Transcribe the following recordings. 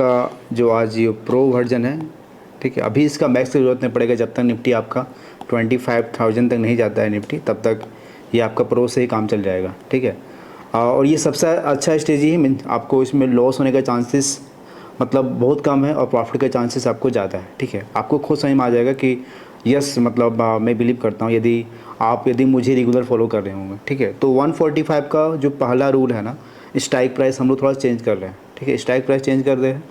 का जो आज ये प्रो वर्जन है, ठीक है, अभी इसका मैक्स की ज़रूरत नहीं पड़ेगा जब तक निफ्टी आपका 25,000 तक नहीं जाता है निफ्टी, तब तक ये आपका प्रो से ही काम चल जाएगा, ठीक है। और ये सबसे अच्छा स्टेज ही है, आपको इसमें लॉस होने का चांसेस मतलब बहुत कम है और प्रॉफिट के चांसेस आपको ज़्यादा है, ठीक है। आपको खुद समझ में आ जाएगा कि यस मतलब मैं बिलीव करता हूँ यदि मुझे रेगुलर फॉलो कर रहे होंगे, ठीक है। तो 145 का जो पहला रूल है ना, स्ट्राइक प्राइस हम लोग थोड़ा चेंज कर रहे हैं, ठीक है। स्ट्राइक प्राइस चेंज कर रहे हैं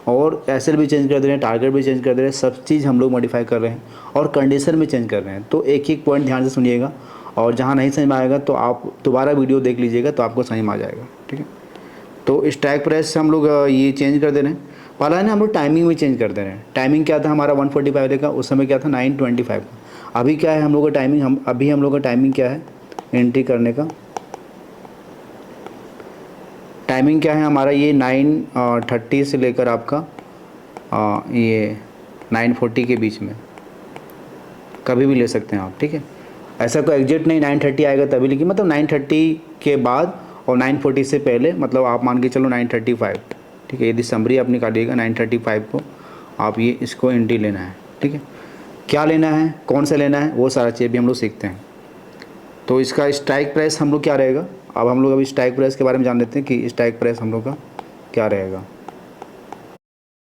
और एसएल भी चेंज कर दे रहे हैं, टारगेट भी चेंज कर दे रहे हैं, सब चीज़ हम लोग मॉडिफाई कर रहे हैं और कंडीशन भी चेंज कर रहे हैं। तो एक एक पॉइंट ध्यान से सुनिएगा और जहाँ नहीं समझ में आएगा तो आप दोबारा वीडियो देख लीजिएगा तो आपको समझ में आ जाएगा, ठीक है। तो स्ट्राइक प्राइस से हम लोग ये चेंज कर दे रहे हैं। पहला है ना, हम लोग टाइमिंग भी चेंज कर दे रहे हैं। टाइमिंग क्या था हमारा 145 का, उस समय क्या था 925 का। अभी क्या है हम लोग का टाइमिंग, हम लोग का टाइमिंग क्या है एंट्री करने का, टाइमिंग क्या है हमारा, ये 9:30 से लेकर आपका ये 9:40 के बीच में कभी भी ले सकते हैं आप, ठीक है। ऐसा कोई एग्जैक्ट नहीं 9:30 आएगा तभी, लेकिन मतलब 9:30 के बाद और 9:40 से पहले, मतलब आप मान के चलो 9:35, ठीक है। यदि समरी आप निकालिएगा 9:35 को आप ये इसको एंट्री लेना है, ठीक है। क्या लेना है, कौन सा लेना है, वो सारा चीज़ भी हम लोग सीखते हैं। तो इसका स्ट्राइक प्राइस हम लोग क्या रहेगा, अब हम लोग अभी स्ट्राइक प्राइस के बारे में जान लेते हैं कि स्ट्राइक प्राइस हम लोग का क्या रहेगा।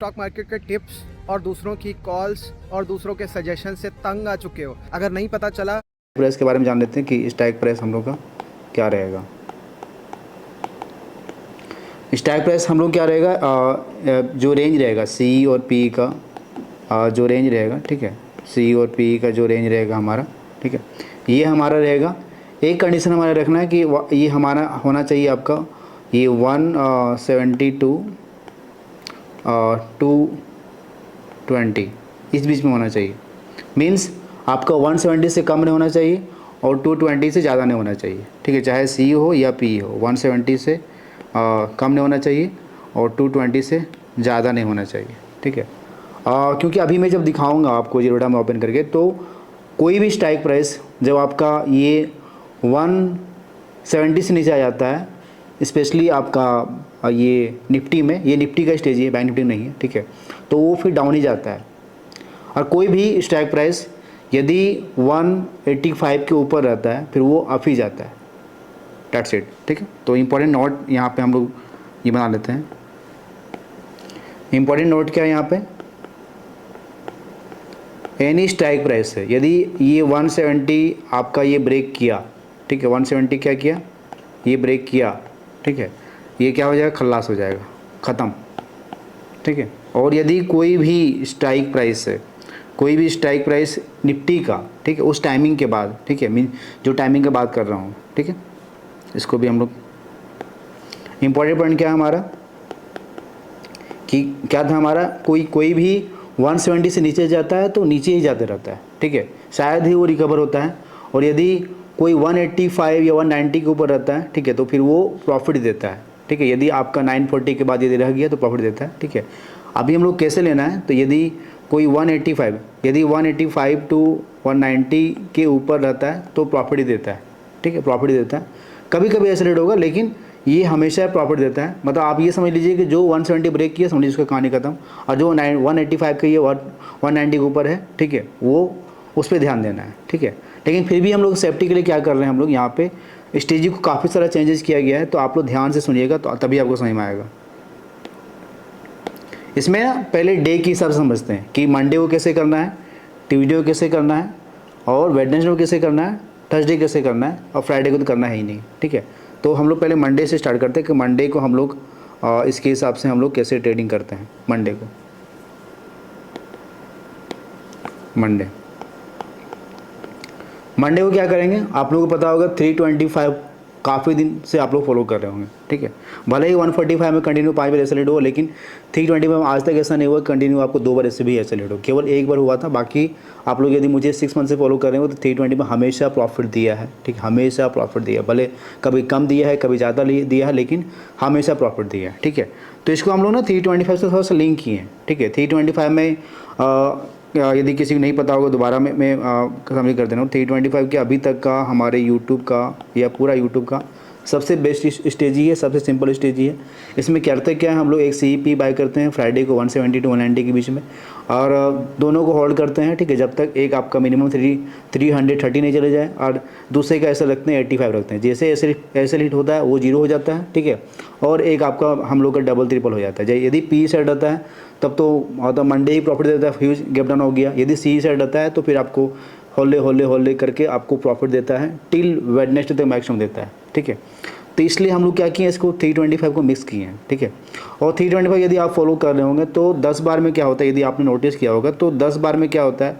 स्टॉक मार्केट के टिप्स और दूसरों की कॉल्स और दूसरों के सजेशन से तंग आ चुके हो, अगर नहीं पता चला प्राइस के बारे में जान लेते हैं कि स्ट्राइक प्राइस हम लोग का क्या रहेगा। स्ट्राइक प्राइस हम लोग क्या रहेगा, जो रेंज रहेगा सी और पी का, जो रेंज रहेगा, ठीक है, सी और पी का जो रेंज रहेगा हमारा, ठीक है, ये हमारा रहेगा। एक कंडीशन हमारा रखना है कि ये हमारा होना चाहिए आपका ये 172 220 इस बीच में होना चाहिए। मीन्स आपका 170 से कम नहीं होना चाहिए और 220 से ज़्यादा नहीं होना चाहिए, ठीक है। चाहे सी हो या पी हो, 170 से कम नहीं होना चाहिए और 220 से ज़्यादा नहीं होना चाहिए, ठीक है। क्योंकि अभी मैं जब दिखाऊंगा आपको जीरोडा में ओपन करके, तो कोई भी स्ट्राइक प्राइस जब आपका ये 170 से नीचे आ जाता है, स्पेशली आपका ये निफ्टी में, ये निफ्टी का स्टेज है, बैंक निफ्टी नहीं है, ठीक है, तो वो फिर डाउन ही जाता है। और कोई भी स्ट्राइक प्राइस यदि 185 के ऊपर रहता है फिर वो अप ही जाता है, डेट्स इट, ठीक है। तो इम्पॉर्टेंट नोट यहाँ पे हम लोग ये बना लेते हैं। इम्पॉर्टेंट नोट क्या है यहाँ पे, एनी स्ट्राइक प्राइस है यदि ये 170 आपका ये ब्रेक किया, ठीक है, 170 क्या किया, ये ब्रेक किया, ठीक है, ये क्या हो जाएगा, खल्लास हो जाएगा, ख़त्म, ठीक है। और यदि कोई भी स्ट्राइक प्राइस है, कोई भी स्ट्राइक प्राइस निफ्टी का, ठीक है, उस टाइमिंग के बाद, ठीक है, मीन जो टाइमिंग की बात कर रहा हूँ, ठीक है, इसको भी हम लोग इम्पोर्टेंट पॉइंट क्या है हमारा कि क्या था हमारा, कोई भी 170 से नीचे जाता है तो नीचे ही जाते रहता है, ठीक है, शायद ही वो रिकवर होता है। और यदि कोई 185 या 190 के ऊपर रहता है, ठीक है, तो फिर वो प्रॉफिट देता है, ठीक है। यदि आपका 940 के बाद यदि रह गया तो प्रॉफिट देता है, ठीक है। अभी हम लोग कैसे लेना है, तो यदि कोई 185 यदि 185 टू 190 के ऊपर रहता है तो प्रॉफिट ही देता है, ठीक है, प्रॉफिट देता है। कभी कभी ऐसा रेट होगा लेकिन ये हमेशा प्रॉफिट देता है। मतलब आप ये समझ लीजिए कि जो 170 ब्रेक किया समझ लीजिए उसका कहानी खत्म, और जो 185 का ये 190 के ऊपर है, ठीक है, वो उस पर ध्यान देना है, ठीक है। लेकिन फिर भी हम लोग सेफ्टी के लिए क्या कर रहे हैं, हम लोग यहाँ पे स्ट्रेटजी को काफ़ी सारा चेंजेस किया गया है, तो आप लोग ध्यान से सुनिएगा तो तभी आपको समझ में आएगा। इसमें ना पहले डे के हिसाब से समझते हैं कि मंडे को कैसे करना है, ट्यूसडे को कैसे करना है, और वेडनेसडे को कैसे करना है, थर्सडे कैसे करना है, और फ्राइडे को तो करना है ही नहीं, ठीक है। तो हम लोग पहले मंडे से स्टार्ट करते हैं कि मंडे को हम लोग इसके हिसाब से हम लोग कैसे ट्रेडिंग करते हैं। मंडे को क्या करेंगे, आप लोगों को पता होगा 325 काफ़ी दिन से आप लोग फॉलो कर रहे होंगे, ठीक है। भले ही 145 में कंटिन्यू 5 बार ऐसे लेट हो, लेकिन 325 में आज तक ऐसा नहीं हुआ कंटिन्यू आपको 2 बार ऐसे भी ऐसे लेट हो, केवल एक बार हुआ था। बाकी आप लोग यदि मुझे 6 मंथ से फॉलो कर रहे हो तो 320 में हमेशा प्रॉफिट दिया है, ठीक है, हमेशा प्रॉफिट दिया है। भले कभी कम दिया है कभी ज़्यादा दिया है, लेकिन हमेशा प्रॉफिट दिया है, ठीक है। तो इसको हम लोग ना 325 से थोड़ा सा लिंक किए हैं, ठीक है। 325 में यदि किसी को नहीं पता होगा दोबारा मैं समझ कर देना हूँ। 325 के अभी तक का हमारे यूट्यूब का या पूरा यूट्यूब का सबसे बेस्ट स्टेज ही है, सबसे सिंपल स्टेज ही है। इसमें करते क्या है, हम लोग एक CEP बाय करते हैं फ्राइडे को 170 टू 190 के बीच में, और दोनों को होल्ड करते हैं, ठीक है, जब तक एक आपका मिनिमम 330 नहीं चले जाए, और दूसरे का ऐसा रखते हैं 85 रखते हैं। जैसे ऐसे हिट होता है वो 0 हो जाता है, ठीक है, और एक आपका हम लोग का डबल ट्रिपल हो जाता है। यदि P सेट रहता है तब तो मतलब मंडे ही प्रॉफिट देता है, ह्यूज गैप डाउन हो गया। यदि C सेट रहता है तो फिर आपको होल्डे करके आपको प्रॉफिट देता है, टिल वेडनेसडे तक मैक्सिमम देता है, ठीक है। तो इसलिए हम लोग क्या किए, इसको 325 को मिक्स किए हैं, ठीक है। और 325 यदि आप फॉलो कर रहे होंगे तो 10 बार में क्या होता है, यदि आपने नोटिस किया होगा तो 10 बार में क्या होता है,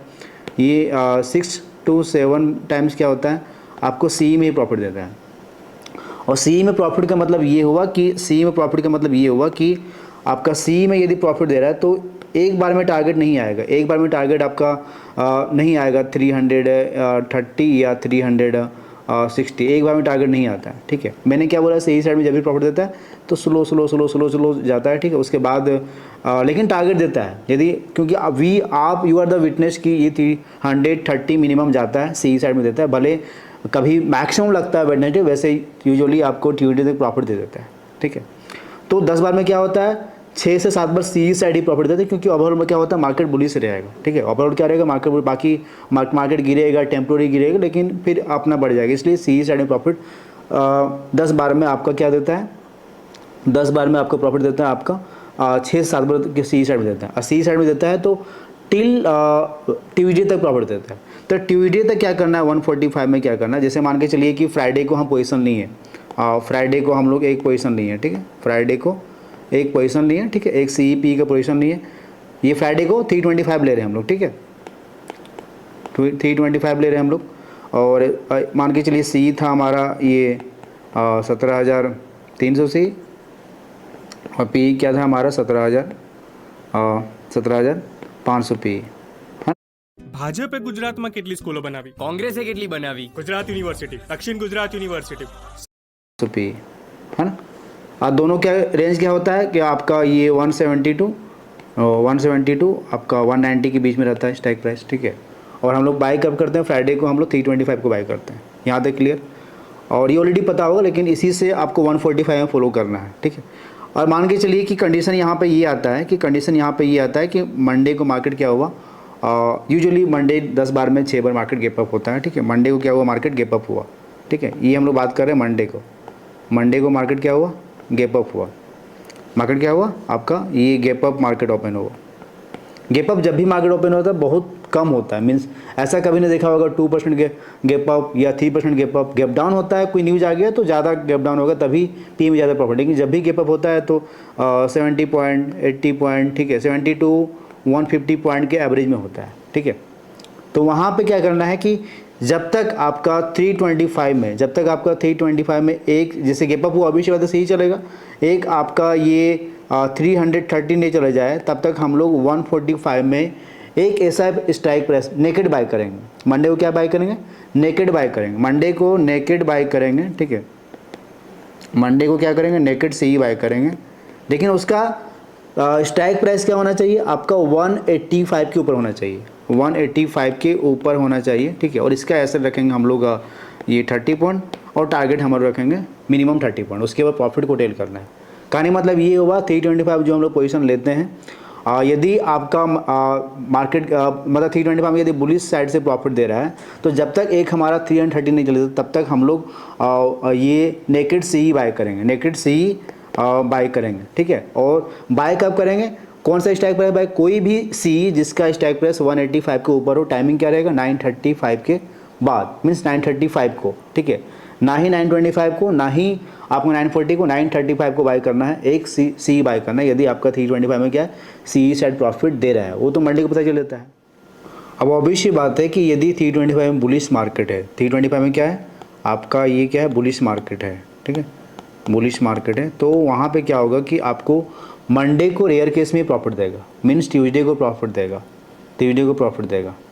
ये 6 to 7 टाइम्स क्या होता है, आपको CE में ही प्रॉफिट देता है। और CE में प्रॉफिट का मतलब ये हुआ कि आपका CE में यदि प्रॉफिट दे रहा है तो एक बार में टारगेट नहीं आएगा, एक बार में टारगेट आपका नहीं आएगा 330 या 360, एक बार में टारगेट नहीं आता है, ठीक है। मैंने क्या बोला, सही साइड में जब भी प्रॉफिट देता है तो स्लो जाता है, ठीक है। उसके बाद लेकिन टारगेट देता है, यदि क्योंकि आप यू आर द विटनेस कि ये 330 मिनिमम जाता है, सही साइड में देता है, भले कभी मैक्सिमम लगता है वेडनेसडे, वैसे यूजुअली आपको ट्यूसडे तक प्रॉफिट दे देता है, ठीक है। तो 10 बार में क्या होता है, 6 से 7 बार CE साइड ही प्रॉफिट देते हैं, क्योंकि ओवरऑल में क्या होता है, मार्केट बुलिश रहेगा, ठीक है। ओवरऑल क्या रहेगा, मार्केट गिरेगा, टेम्प्रोरी गिरेगा, लेकिन फिर अपना बढ़ जाएगा। इसलिए CE साइड में प्रॉफिट 10 बार में आपका क्या देता है, 10 बार में आपका प्रॉफिट देता है आपका 6 से 7 बार के CE साइड में देता है। और CE साइड में देता है तो टिल ट्यूसडे तक प्रॉफिट देता है। तो ट्यूसडे तक क्या करना है, 145 में क्या करना है, जैसे मान के चलिए कि फ्राइडे को हम पोजीशन नहीं है, फ्राइडे को हम लोग एक पोजीशन नहीं है, ठीक है, फ्राइडे को एक पोजीशन नहीं है, ठीक है, एक CEP का पोजीशन नहीं है, ये फ्राइडे को 325 ले रहे हैं हम लोग, ठीक है, 325 ले रहे हैं हम लोग। और मान के चलिए CE था हमारा ये 17,300 CE, और PE क्या था हमारा 17,500 PE। ભાજપે ગુજરાતમાં કેટલી સ્કૂલો બનાવી? કોંગ્રેસે કેટલી બનાવી? ગુજરાત યુનિવર્સિટી, દક્ષિણ ગુજરાત યુનિવર્સિટી। PE है ना। और दोनों क्या रेंज क्या होता है कि आपका ये 172 आपका 190 के बीच में रहता है स्ट्राइक प्राइस, ठीक है। और हम लोग बाई कब करते हैं, फ्राइडे को हम लोग 325 को बाई करते हैं, यहाँ तक क्लियर। और ये ऑलरेडी पता होगा, लेकिन इसी से आपको 145 में फॉलो करना है, ठीक है। और मान के चलिए कि कंडीशन यहाँ पे ये आता है कि मंडे को मार्केट क्या हुआ, यूजुअली मंडे 10 बार में 6 बार मार्केट गैप अप होता है, ठीक है। मंडे को क्या हुआ, मार्केट गैप अप हुआ, ठीक है। ये हम लोग बात कर रहे हैं मंडे को मार्केट क्या हुआ, गैप अप हुआ। मार्केट क्या हुआ आपका, ये गैप अप मार्केट ओपन हुआ। गैप अप जब भी मार्केट ओपन होता है बहुत कम होता है, मीन्स ऐसा कभी नहीं देखा होगा 2% गैप अप या 3% गैप अप। गैप डाउन होता है, कोई न्यूज़ आ गया तो ज़्यादा गैप डाउन होगा, तभी PE में ज़्यादा प्रॉफिट। लेकिन जब भी गैप अप होता है तो 70 पॉइंट, 80 पॉइंट, ठीक है, 70 टू 150 पॉइंट के एवरेज में होता है, ठीक है। तो वहाँ पे क्या करना है कि जब तक आपका 325 में एक जैसे गैप अप हुआ, अभी से बात सही चलेगा, एक आपका ये 330 नहीं चला जाए, तब तक हम लोग 145 में एक ऐसा स्ट्राइक प्राइस नेकेड बाय करेंगे। मंडे को क्या बाय करेंगे, नेकेड बाय करेंगे, मंडे को नेकेड बाय करेंगे, ठीक है। मंडे को क्या करेंगे, नेकेड CE बाय करेंगे। लेकिन उसका स्ट्राइक प्राइस क्या होना चाहिए, आपका 185 के ऊपर होना चाहिए, 185 के ऊपर होना चाहिए, ठीक है। और इसका ऐसे रखेंगे हम लोग ये 30 पॉइंट, और टारगेट हमारा रखेंगे मिनिमम 30 पॉइंट। उसके बाद प्रॉफिट को टेल करना है। कहने मतलब ये हुआ 325 जो हम लोग पोजीशन लेते हैं, यदि आपका मार्केट मतलब 325 में यदि बुलिश साइड से प्रॉफिट दे रहा है तो जब तक एक हमारा 330 नहीं चले तब तक हम लोग ये नेकेड CE बाय करेंगे, ठीक है। और बाय कब करेंगे, कौन सा स्ट्राइक प्राइस बाय, कोई भी CE जिसका स्ट्राइक प्राइस 185 के ऊपर हो। टाइमिंग क्या रहेगा, 9:35 के बाद, मीन्स 9:35 को, ठीक है, ना ही 9:25 को, ना ही आपको 9:40 को, 9:35 को बाय करना है, एक CE बाय करना है। यदि आपका 325 में क्या है, CE साइड प्रॉफिट दे रहा है, वो तो मंडे को पता चल जाता है। अब ऑब्वियस बात है कि यदि 325 में बुलिश मार्केट है, 325 में क्या है आपका, ये क्या है, बुलिश मार्केट है, ठीक है, बुलिश मार्केट है, तो वहाँ पे क्या होगा कि आपको मंडे को रेयर केस में प्रॉफिट देगा, मीन्स ट्यूसडे को प्रॉफिट देगा,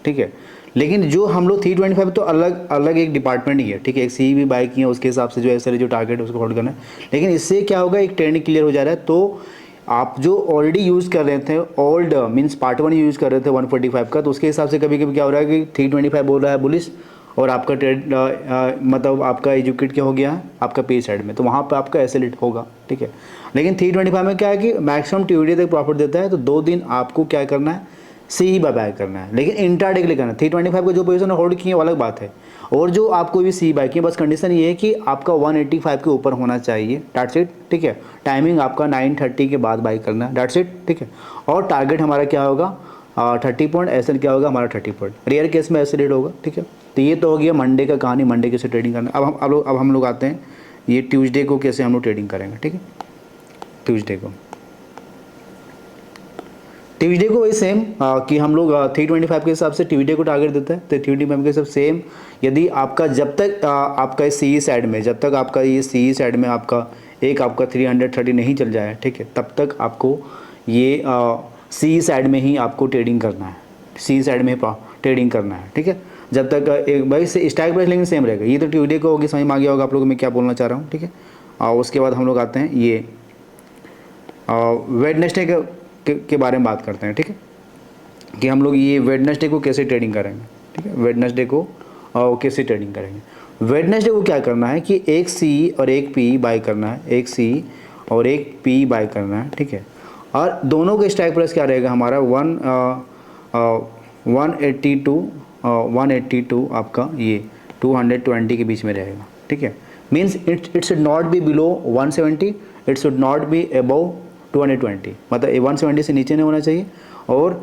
ठीक है। लेकिन जो हम लोग 325 तो अलग एक डिपार्टमेंट ही है, ठीक है। एक CE भी बाय किया, उसके हिसाब से जो ऐसे जो टारगेट है उसको होल्ड करना है। लेकिन इससे क्या होगा, एक ट्रेंड क्लियर हो जा रहा है। तो आप जो ऑलरेडी यूज़ कर रहे थे, मीन्स पार्ट 1 यूज़ कर रहे थे 145 का, तो उसके हिसाब से कभी कभी क्या हो रहा है कि 325 बोल रहा है बुलिश, और आपका ट्रेड मतलब आपका एजुकेट क्या हो गया है आपका पे साइड में, तो वहाँ पे आपका एसएल होगा, ठीक है। लेकिन 325 में क्या है कि मैक्सिमम ट्यूसडे तक प्रॉफिट देता है, तो 2 दिन आपको क्या करना है, सी ही बाय करना है, लेकिन इंट्राडे के लिए करना है। 325 को जो पोजीशन होल्ड की है वो अलग बात है, और जो आपको भी सी बाय की है, बस कंडीशन ये है कि आपका 185 के ऊपर होना चाहिए, डेट्स इट, ठीक है। टाइमिंग आपका 9:30 के बाद बाय करना है, डेट्स इट, ठीक है। और टारगेट हमारा क्या होगा 30 पॉइंट, एसएल क्या होगा हमारा 30 पॉइंट, रेयर केस में एसएल होगा, ठीक है। तो ये तो हो गया मंडे का कहानी, मंडे कैसे ट्रेडिंग करना। अब हम लोग आते हैं ये ट्यूसडे को कैसे हम लोग ट्रेडिंग करेंगे, ठीक है। ट्यूसडे को वही सेम कि हम लोग 325 के हिसाब से ट्यूसडे को टारगेट देता है, तो 325 के हिसाब सेम। यदि आपका जब तक आपका सी साइड में, जब तक आपका ये सी साइड में आपका 330 नहीं चल जाए, ठीक है, तब तक आपको ये सी साइड में ही आपको ट्रेडिंग करना है, सी साइड में ट्रेडिंग करना है, ठीक है। जब तक एक भाई से स्ट्राइक प्राइस लेकिन सेम रहेगा। ये तो ट्यूसडे को होगी, समझ में आ गया होगा आप लोगों को मैं क्या बोलना चाह रहा हूँ, ठीक है। और उसके बाद हम लोग आते हैं ये वेडनेसडे के बारे में बात करते हैं, ठीक है, कि हम लोग ये वेडनेसडे को कैसे ट्रेडिंग करेंगे, ठीक है। वेडनेसडे को कैसे ट्रेडिंग करेंगे। वेडनेसडे को क्या करना है कि एक सी और एक पी बाय करना है, एक सी और एक पी बाय करना है, ठीक है। और दोनों का स्ट्राइक प्राइस क्या रहेगा हमारा 182 आपका ये 220 के बीच में रहेगा, ठीक है। Means it should not be below 170, it should not be above 220, मतलब 170 से नीचे नहीं होना चाहिए और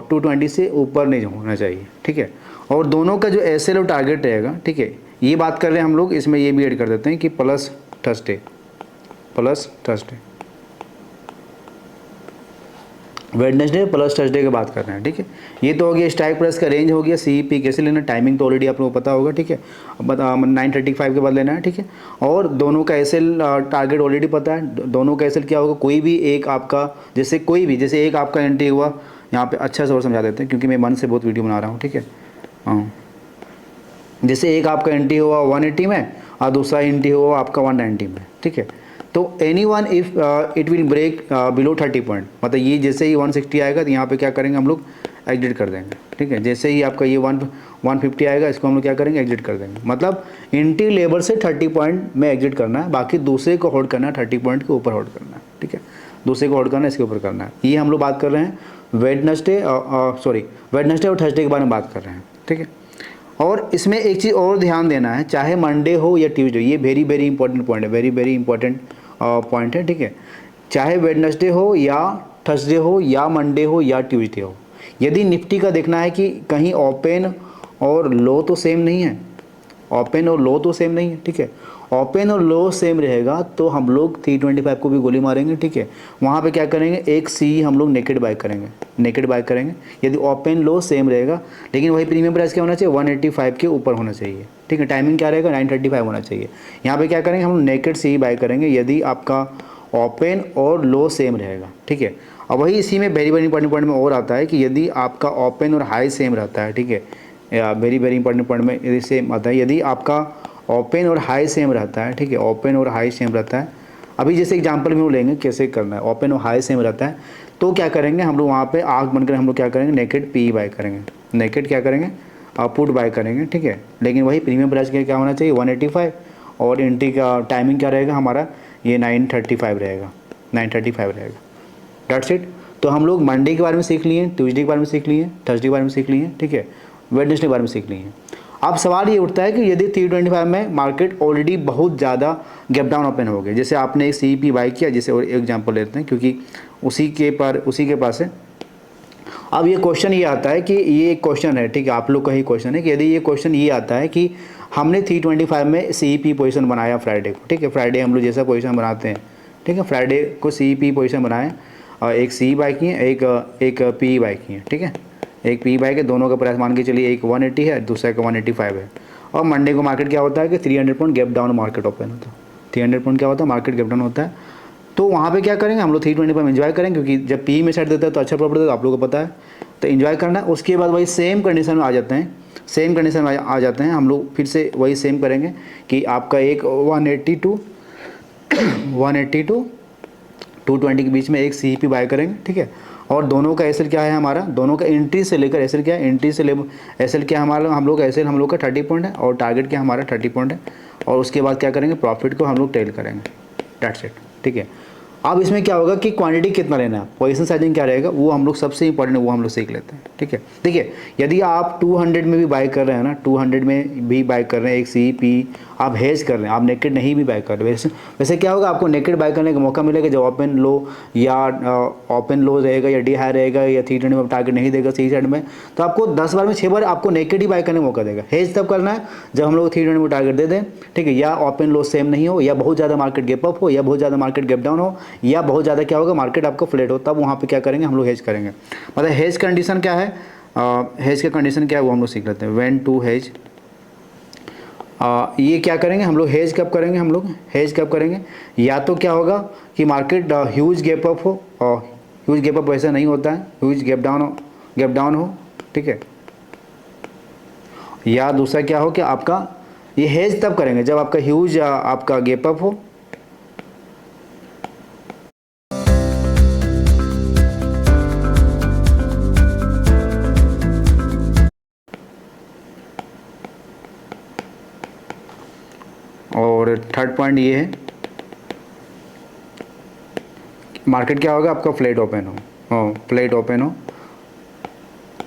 220 से ऊपर नहीं होना चाहिए, ठीक है। और दोनों का जो एसएल और टारगेट रहेगा, ठीक है, ये बात कर रहे हैं हम लोग, इसमें ये भी ऐड कर देते हैं कि plus Thursday, Wednesday plus Thursday की बात कर रहे हैं, ठीक है। ये तो हो गया स्ट्राइक प्राइस का रेंज हो गया, सी पी कैसे लेना, टाइमिंग तो ऑलरेडी आप लोगों को पता होगा, ठीक है। 9:35 के बाद लेना है, ठीक है। और दोनों का एसएल टारगेट ऑलरेडी पता है, दोनों का एसएल क्या होगा, कोई भी एक आपका जैसे एक आपका एंट्री हुआ, यहाँ पे अच्छा से और समझा देते हैं क्योंकि मैं मन से बहुत वीडियो बना रहा हूँ, ठीक है। हाँ, जैसे एक आपका एंट्री हुआ 180 में और दूसरा एंट्री हुआ आपका 190 में, ठीक है। तो any one if it will break below 30 point, मतलब ये जैसे ही 160 आएगा तो यहाँ पे क्या करेंगे हम लोग एग्जिट कर देंगे, ठीक है। जैसे ही आपका ये 150 आएगा इसको हम लोग क्या करेंगे एग्जिट कर देंगे, मतलब एंट्री लेवल से 30 पॉइंट में एग्जिट करना है, बाकी दूसरे को होल्ड करना है, 30 पॉइंट के ऊपर होल्ड करना है, ठीक है। दूसरे को होल्ड करना है, इसके ऊपर करना है। ये हम लोग बात कर रहे हैं वेडनेसडे और थर्सडे के बारे में बात कर रहे हैं, ठीक है। और इसमें एक चीज़ और ध्यान देना है, चाहे मंडे हो या ट्यूसडे, ये वेरी वेरी इंपॉर्टेंट पॉइंट है, वेरी वेरी इंपॉर्टेंट पॉइंट है, ठीक है। चाहे वेडनेसडे हो या थर्सडे हो या मंडे हो या ट्यूसडे हो, यदि निफ्टी का देखना है कि कहीं ओपन और लो तो सेम नहीं है, ओपन और लो तो सेम नहीं है, ठीक है। ओपन और लो सेम रहेगा तो हम लोग 325 को भी गोली मारेंगे, ठीक है। वहाँ पे क्या करेंगे, एक सी हम लोग नेकेड बाय करेंगे, यदि ओपन लो सेम रहेगा, लेकिन वही प्रीमियम प्राइस क्या होना चाहिए 185 के ऊपर होना चाहिए, ठीक है। टाइमिंग क्या रहेगा 9:35 होना चाहिए। यहाँ पे क्या करेंगे हम नेकेड सी बाय करेंगे यदि आपका ओपन और लो सेम रहेगा, ठीक है। और वही इसी में वेरी वेरी इंपॉर्टेंट पॉइंट में और आता है कि यदि आपका ओपन और हाई सेम रहता है, ठीक है, वेरी वेरी इंपॉर्टेंट पॉइंट में यदि सेम आता है, यदि आपका ओपन और हाई सेम रहता है, ठीक है, ओपन और हाई सेम रहता है। अभी जैसे एग्जांपल में वो लेंगे कैसे करना है, ओपन और हाई सेम रहता है तो क्या करेंगे हम लोग वहाँ पे आग बनकर हम लोग क्या करेंगे नेकेड पी बाय करेंगे, नेकेड क्या करेंगे पुट बाय करेंगे, ठीक है। लेकिन वही प्रीमियम प्राइस क्या होना चाहिए 185 और एंट्री का टाइमिंग क्या रहेगा हमारा ये 9:35 रहेगा, 9:35 रहेगा, डेट्स इट। तो हम लोग मंडे के बारे में सीख लिए, ट्यूसडे के बारे में सीख लिए, थर्सडे के बारे में सीख लिए, ठीक है, वेडनेसडे के बारे में सीख लिए। अब सवाल ये उठता है कि यदि 325 में मार्केट ऑलरेडी बहुत ज़्यादा गैप डाउन ओपन हो गए, जैसे आपने एक सी पी बाई किया, जैसे और एग्जांपल लेते हैं क्योंकि उसी के पास है। अब ये क्वेश्चन ये आता है कि ये एक क्वेश्चन है, ठीक है, आप लोग का ही क्वेश्चन है कि यदि ये क्वेश्चन ये आता है कि हमने 325 में सी पी पोजीशन बनाया फ्राइडे को, ठीक है, फ्राइडे हम लोग जैसा पोजीशन बनाते हैं, ठीक है, फ्राइडे को सी पी पोजीशन बनाए और एक सी बाई किए एक पी बाई किए, ठीक है, एक पी बाई के दोनों का प्राइस मान के चलिए एक 180 है दूसरा का 185 है। और मंडे को मार्केट क्या होता है कि 300 point gap down market open होता है, 300 पॉइंट क्या होता है मार्केट गैप डाउन होता है। तो वहाँ पे क्या करेंगे हम लोग 325 में एंजॉय करेंगे क्योंकि जब पी में सेट देता है तो अच्छा प्रॉफिट देता है, आप लोगों को पता है, तो एंजॉय करना है। उसके बाद वही सेम कंडीशन में आ जाते हैं, सेम कंडीशन में आ जाते हैं हम लोग, फिर से वही सेम करेंगे कि आपका एक 180 टू 220 के बीच में एक सी पी बाय करेंगे, ठीक है, और दोनों का एसएल क्या है हमारा, दोनों का एंट्री से लेकर एसएल क्या है, एंट्री से ले एसएल क्या हमारा, हम लोग एसएल हम लोग का 30 पॉइंट है और टारगेट क्या हमारा 30 पॉइंट है। और उसके बाद क्या करेंगे, प्रॉफिट को हम लोग टेल करेंगे, डेट्स इट, ठीक है। अब इसमें क्या होगा कि क्वांटिटी कितना लेना है, पोजीशन साइजिंग क्या रहेगा, वो हम लोग सबसे इंपॉर्टेंट है, वो हम लोग सीख लेते हैं, ठीक है। देखिए यदि आप 200 में भी बाय कर रहे हैं ना, 200 में भी बाय कर रहे हैं, एक सीपी आप हेज कर रहे हैं, आप नेकेड नहीं भी बाय कर रहे हैं, वैसे क्या होगा, आपको नेकेड बाय करने का मौका मिलेगा जब ओपन लो या ओपन लो रहेगा या डी हाई रहेगा या 320 में टारगेट नहीं देगा सी साइड में, तो आपको 10 बार में 6 बार आपको नेकेड ही बाय करने का मौका देगा। हेज तब करना है जब हम लोग 320 में टारगेट दे दें, ठीक है, या ओपन लो सेम नहीं हो, या बहुत ज़्यादा मार्केट गैप अप हो, या बहुत ज़्यादा मार्केट गैप डाउन हो, या बहुत ज़्यादा क्या होगा मार्केट आपको फ्लैट हो, तब वहाँ पे क्या करेंगे हम लोग हेज करेंगे। मतलब हेज कंडीशन क्या है, हेज का कंडीशन क्या है वो हम लोग सीख लेते हैं। व्हेन टू हेज, ये क्या करेंगे हम लोग, हेज कब करेंगे हम लोग, हेज कब करेंगे, या तो क्या होगा कि मार्केट ह्यूज गैप अप हो, और ह्यूज गैप अप वैसा नहीं होता है, ह्यूज गैप डाउन हो, ठीक है। या दूसरा क्या हो कि आपका ये हेज तब करेंगे जब आपका ह्यूज आपका गैप अप हो, और थर्ड पॉइंट ये है मार्केट क्या होगा आपका फ्लैट ओपन हो, फ्लैट ओपन हो,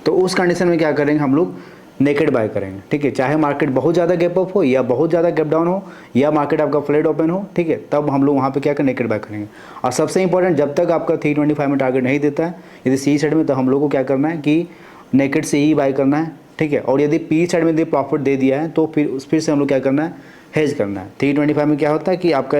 तो उस कंडीशन में क्या करेंगे हम लोग नेकेड बाय करेंगे, ठीक है। चाहे मार्केट बहुत ज़्यादा गैप अप हो या बहुत ज़्यादा गैप डाउन हो या मार्केट आपका फ्लैट ओपन हो, ठीक है, तब हम लोग वहाँ पे क्या करें, नेकेड बाय करेंगे। और सबसे इंपॉर्टेंट, जब तक आपका 325 में टारगेट नहीं देता है यदि सी साइड में, तो हम लोग को क्या करना है कि नेकेड से ही बाय करना है, ठीक है। और यदि पी साइड में यदि प्रॉफिट दे दिया है तो फिर से हम लोग क्या करना है, हेज करना है। 325 में क्या होता है कि आपका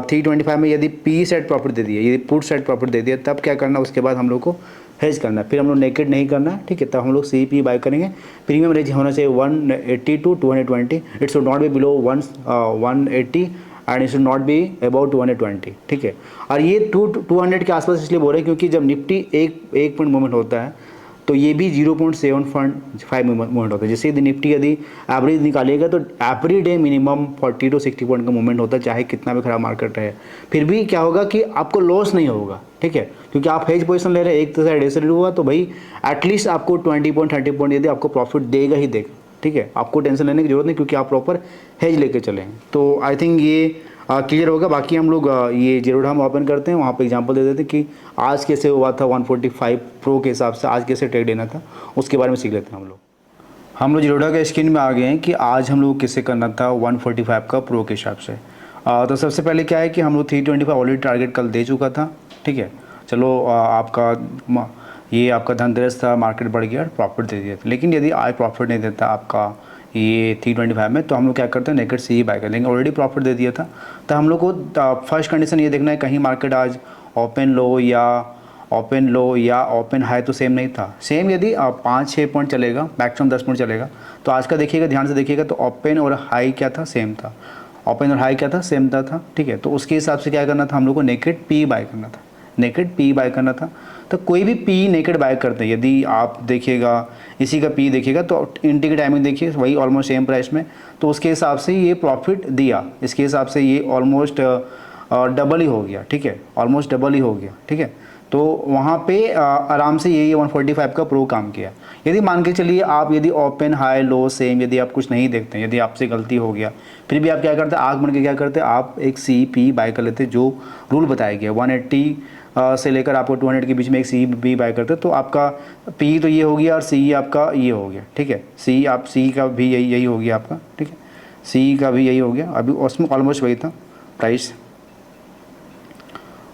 325 में यदि पी साइड प्रॉफिट दे दिया, यदि पुट साइड प्रॉफिट दे दिया, तब क्या करना है, उसके बाद हम लोग को हेज करना है। फिर हम लोग नेकेड नहीं करना है, ठीक है, तब हम लोग सी पी बाय करेंगे। प्रीमियम रेंज होना चाहिए 180 to 220, it should not be below 180 and it should not be about 220, ठीक है। और ये 200 के आसपास इसलिए बोल रहे हैं क्योंकि जब निफ्टी एक पॉइंट मूवमेंट होता है तो ये भी 0.75 मूवमेंट होता है। जैसे यदि निफ्टी यदि एवरेज निकालिएगा तो every day minimum 40 to 60 point का मूवमेंट होता है, चाहे कितना भी खराब मार्केट रहे। फिर भी क्या होगा कि आपको लॉस नहीं होगा, ठीक है, क्योंकि आप हेज पोजीशन ले रहे हैं, एक साइड ऐसे हुआ तो भाई एटलीस्ट आपको 20 पॉइंट 30 पॉइंट यदि आपको प्रॉफिट देगा ही देगा, ठीक है। आपको टेंशन लेने की जरूरत नहीं क्योंकि आप प्रॉपर हेज लेके चलेंगे। तो आई थिंक ये क्लियर होगा। बाकी हम लोग ये जीरो हम ओपन करते हैं, वहाँ पे एग्जांपल दे देते हैं कि आज कैसे हुआ था 145 प्रो के हिसाब से, आज कैसे ट्रेड लेना था उसके बारे में सीख लेते हैं हम लोग जीरोडा के स्क्रीन में आ गए हैं कि आज हम लोग कैसे करना था 145 का प्रो के हिसाब से। तो सबसे पहले क्या है कि हम लोग 325 ऑलरेडी टारगेट कल दे चुका था, ठीक है। चलो आपका ये आपका धनतेरस था, मार्केट बढ़ गया, प्रॉफिट दे दिया था। लेकिन यदि आज प्रॉफिट नहीं देता आपका ये 325 में, तो हम लोग क्या करते हैं, नेकेड से ही बाय कर लेंगे। ऑलरेडी प्रॉफिट दे दिया था, तो हम लोग को फर्स्ट कंडीशन ये देखना है कहीं मार्केट आज ओपन लो या ओपन हाई तो सेम नहीं था। सेम यदि 5-6 पॉइंट चलेगा, मैक्सिमम 10 पॉइंट चलेगा, तो आज का देखिएगा, ध्यान से देखिएगा, तो ओपन और हाई क्या था, सेम था। ओपन और हाई क्या था, सेम था, ठीक है। तो उसके हिसाब से क्या करना था, हम लोग को नेकेड पी बाय करना था, नेकेड पी बाय करना था। तो कोई भी पी नेकेड बाय करते हैं, यदि आप देखिएगा इसी का पी देखिएगा तो इंट्री की टाइमिंग देखिए वही ऑलमोस्ट सेम प्राइस में, तो उसके हिसाब से ये प्रॉफिट दिया, इसके हिसाब से ये ऑलमोस्ट डबल ही हो गया, ठीक है, ऑलमोस्ट डबल ही हो गया, ठीक है। तो वहाँ पे आराम से ये 145 का प्रो काम किया। यदि मान के चलिए आप यदि ओपन हाई लो सेम यदि आप कुछ नहीं देखते हैं, यदि आपसे गलती हो गया, फिर भी आप क्या करते हैं, आग बन के क्या करते हैं, आप एक सी पी बाय कर लेते, जो रूल बताया गया 180 से लेकर आपको 200 के बीच में एक सी बी बाय करते, तो आपका पी तो ये हो गया और सी आपका ये हो गया, ठीक है। सी का भी यही हो गया आपका, ठीक है, सी का भी यही हो गया। अभी उसमें ऑलमोस्ट वही था प्राइस,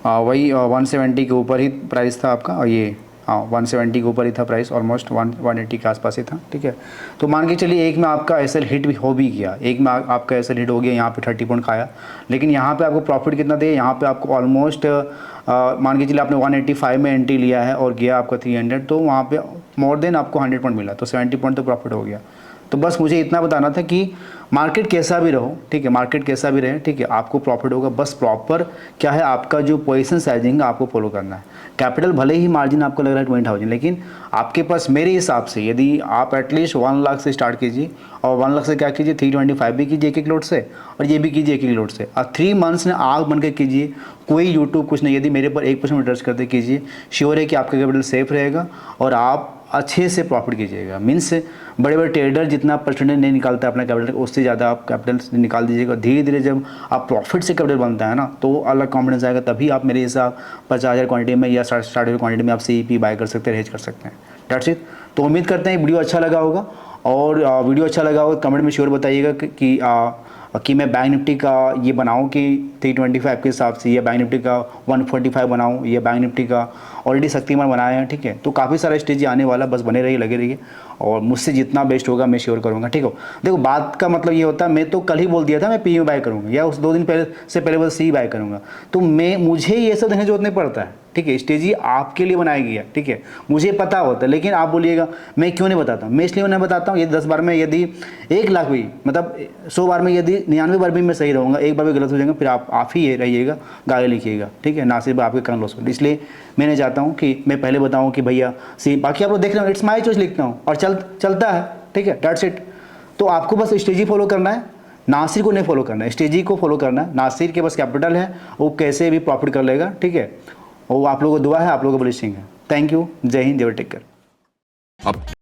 वही 170 के ऊपर ही प्राइस था आपका, और ये 170 के ऊपर ही था प्राइस, ऑलमोस्ट 180 के आसपास ही था, ठीक है। तो मान के चलिए एक में आपका एसएल हिट भी हो भी गया, एक में आपका एसएल हिट हो गया, यहाँ पे 30 पॉइंट खाया, लेकिन यहाँ पे आपको प्रॉफिट कितना दे, यहाँ पे आपको ऑलमोस्ट मान के चलिए आपने 185 में एंट्री लिया है और गया आपका 300, तो वहाँ पे मोर देन आपको 100 पॉइंट मिला, तो 70 पॉइंट तो प्रॉफिट हो गया। तो बस मुझे इतना बताना था कि मार्केट कैसा भी रहो, ठीक है, मार्केट कैसा भी रहे, ठीक है, आपको प्रॉफिट होगा। बस प्रॉपर क्या है, आपका जो पोजीशन साइजिंग आपको फॉलो करना है। कैपिटल भले ही मार्जिन आपको लग रहा है 20,000, लेकिन आपके पास मेरे हिसाब से यदि आप एटलीस्ट 1 लाख से स्टार्ट कीजिए, और 1 लाख से क्या कीजिए, 325 भी कीजिए एक लोट से, और ये भी कीजिए एक लोट से, और 3 मंथ्स में आग बन के कीजिए। कोई यूट्यूब कुछ नहीं, यदि मेरे पर 1% इंटरेस्ट करते कीजिए, श्योर है कि आपका कैपिटल सेफ रहेगा और आप अच्छे से प्रॉफिट कीजिएगा। मीन्स बड़े बड़े ट्रेडर जितना परसेंटेज नहीं निकालता अपना कैपिटल, उससे ज़्यादा आप कैपिटल निकाल दीजिएगा। धीरे धीरे जब आप प्रॉफिट से कैपिटल बनता है ना, तो अलग कॉन्फिडेंस आएगा, तभी आप मेरे हिसाब 50,000 क्वांटिटी में या 60,000 क्वांटिटी में आप CEP बाय कर सकते हैं, हेज कर सकते हैं। That's it. तो उम्मीद करते हैं वीडियो अच्छा लगा होगा, और वीडियो अच्छा लगा होगा कमेंट में श्योर बताइएगा कि मैं बैंक निफ्टी का ये बनाऊं कि 325 के हिसाब से, या बैंक निफ्टी का 145 बनाऊं, या बैंक निफ्टी का ऑलरेडी शक्तिमान बनाए हैं, ठीक है। तो काफ़ी सारा स्टेज आने वाला, बस बने रहिए, लगे रहिए, और मुझसे जितना बेस्ट होगा मैं श्योर करूँगा, ठीक हो। देखो बात का मतलब ये होता है, मैं तो कल ही बोल दिया था मैं PE बाय करूँगा, या उस 2 दिन पहले बस CE बाय करूँगा। तो मुझे ये सब देखने की जरूरत नहीं पड़ता है, ठीक है। स्ट्रेटजी आपके लिए बनाई गई है, ठीक है, मुझे पता होता है। लेकिन आप बोलिएगा मैं क्यों नहीं बताता, मैं इसलिए नहीं बताता हूँ, ये 10 बार में यदि 1 लाख भी, मतलब 100 बार में यदि 99 बार भी मैं सही रहूँगा, एक बार भी गलत हो जाएगा, फिर आप ही रहिएगा, गाली लिखिएगा, ठीक है, ना सिर्फ आपके कान लॉस हो। इसलिए मैंने चाहता हूँ कि मैं पहले बताऊँ कि भैया बाकी आप लोग देख रहे हो, इट्स माई चॉइस लिखता हूँ और चलता है, ठीक है, डेट्स इट। तो आपको बस स्ट्रेटजी फॉलो करना है, नासिर को नहीं फॉलो करना है, स्ट्रेटजी को फॉलो करना है। नासिर के पास कैपिटल है, वो कैसे भी प्रॉफिट कर लेगा, ठीक है। और आप लोगों को दुआ है, आप लोगों को ब्लेसिंग है। थैंक यू, जय हिंद, जय टेक केयर।